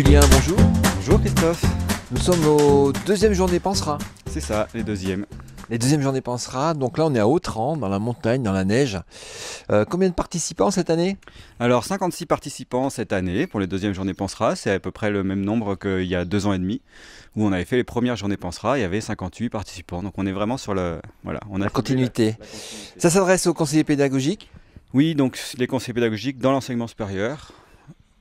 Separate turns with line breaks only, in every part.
Julien, bonjour.
Bonjour Christophe.
Nous sommes aux deuxième journée Pensera.
C'est ça, les deuxièmes.
Les deuxièmes journées Pensera, donc là on est à Autran, dans la montagne, dans la neige. Combien de participants cette année?
Alors 56 participants cette année pour les deuxièmes journées Pensera, c'est à peu près le même nombre qu'il y a 2 ans et demi, où on avait fait les premières journées Pensera, il y avait 58 participants. Donc on est vraiment sur on a
La continuité.
la continuité.
Ça s'adresse aux conseillers pédagogiques?
Oui, donc les conseillers pédagogiques dans l'enseignement supérieur.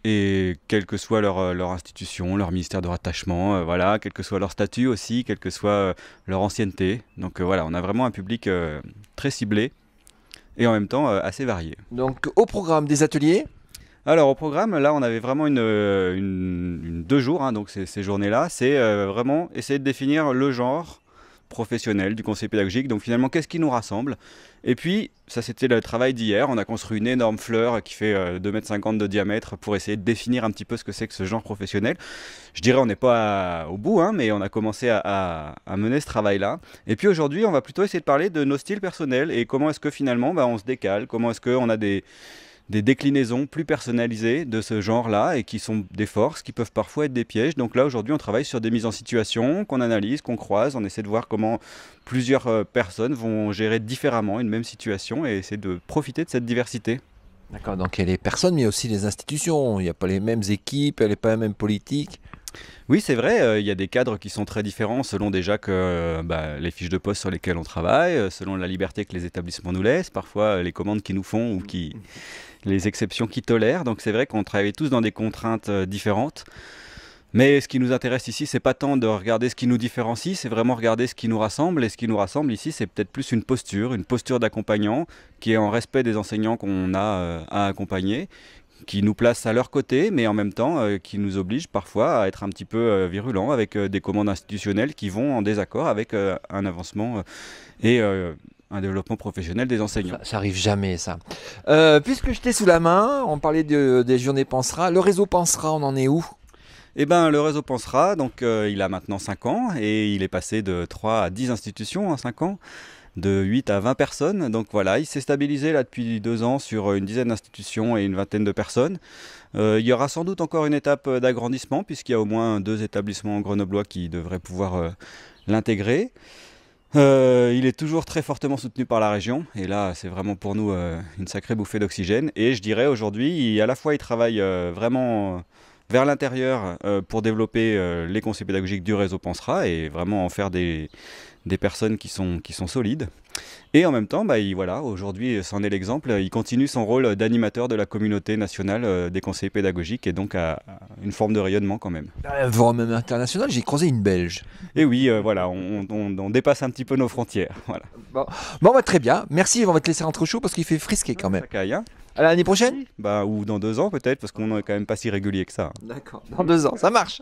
Et quelle que soit leur institution, leur ministère de rattachement, voilà, quel que soit leur statut aussi, quelle que soit leur ancienneté. Donc voilà, on a vraiment un public très ciblé et en même temps assez varié.
Donc au programme des ateliers?
Alors au programme, là on avait vraiment 2 jours, hein, donc ces journées-là, c'est vraiment essayer de définir le genre professionnel du conseil pédagogique, donc finalement qu'est-ce qui nous rassemble. Et puis ça c'était le travail d'hier, on a construit une énorme fleur qui fait 2,50 m de diamètre pour essayer de définir un petit peu ce que c'est que ce genre professionnel. Je dirais on n'est pas au bout, hein, mais on a commencé à mener ce travail-là. Et puis aujourd'hui on va plutôt essayer de parler de nos styles personnels et comment est-ce que finalement on se décale, comment est-ce qu'on a des déclinaisons plus personnalisées de ce genre-là et qui sont des forces, qui peuvent parfois être des pièges. Donc là, aujourd'hui, on travaille sur des mises en situation qu'on analyse, qu'on croise. On essaie de voir comment plusieurs personnes vont gérer différemment une même situation et essayer de profiter de cette diversité.
D'accord, donc il y a les personnes, mais aussi les institutions. Il n'y a pas les mêmes équipes, il n'y a pas la même politique.
Oui, c'est vrai, il y a des cadres qui sont très différents selon déjà que les fiches de poste sur lesquelles on travaille, selon la liberté que les établissements nous laissent, parfois les commandes qu'ils nous font ou les exceptions qu'ils tolèrent. Donc c'est vrai qu'on travaille tous dans des contraintes différentes. Mais ce qui nous intéresse ici, c'est pas tant de regarder ce qui nous différencie, c'est vraiment regarder ce qui nous rassemble. Et ce qui nous rassemble ici, c'est peut-être plus une posture d'accompagnant qui est en respect des enseignants qu'on a à accompagner, qui nous place à leur côté, mais en même temps qui nous oblige parfois à être un petit peu virulents avec des commandes institutionnelles qui vont en désaccord avec un avancement et un développement professionnel des enseignants.
Ça arrive jamais, ça. Puisque je t'ai sous la main, on parlait des journées Pensera. Le réseau Pensera, on en est où?
Eh ben, le réseau Pensera, donc, il a maintenant 5 ans et il est passé de 3 à 10 institutions en 5 ans, de 8 à 20 personnes. Donc voilà, il s'est stabilisé là depuis 2 ans sur une dizaine d'institutions et une vingtaine de personnes. Il y aura sans doute encore une étape d'agrandissement puisqu'il y a au moins 2 établissements grenoblois qui devraient pouvoir l'intégrer. Il est toujours très fortement soutenu par la région et là c'est vraiment pour nous une sacrée bouffée d'oxygène. Et je dirais aujourd'hui, à la fois il travaille vraiment vers l'intérieur pour développer les conseils pédagogiques du réseau Pensera et vraiment en faire des personnes qui sont solides. Et en même temps, voilà, aujourd'hui, c'en est l'exemple, il continue son rôle d'animateur de la communauté nationale des conseillers pédagogiques et donc à une forme de rayonnement quand même.
Voire même international, j'ai croisé une Belge.
Et oui, voilà, on dépasse un petit peu nos frontières. Voilà.
Bon, très bien. Merci, on va te laisser rentrer au chaud parce qu'il fait frisquer quand même.
Ça caille, hein.
À l'année prochaine?
Ou dans 2 ans peut-être, parce qu'on n'est quand même pas si régulier que ça.
D'accord, dans 2 ans, ça marche.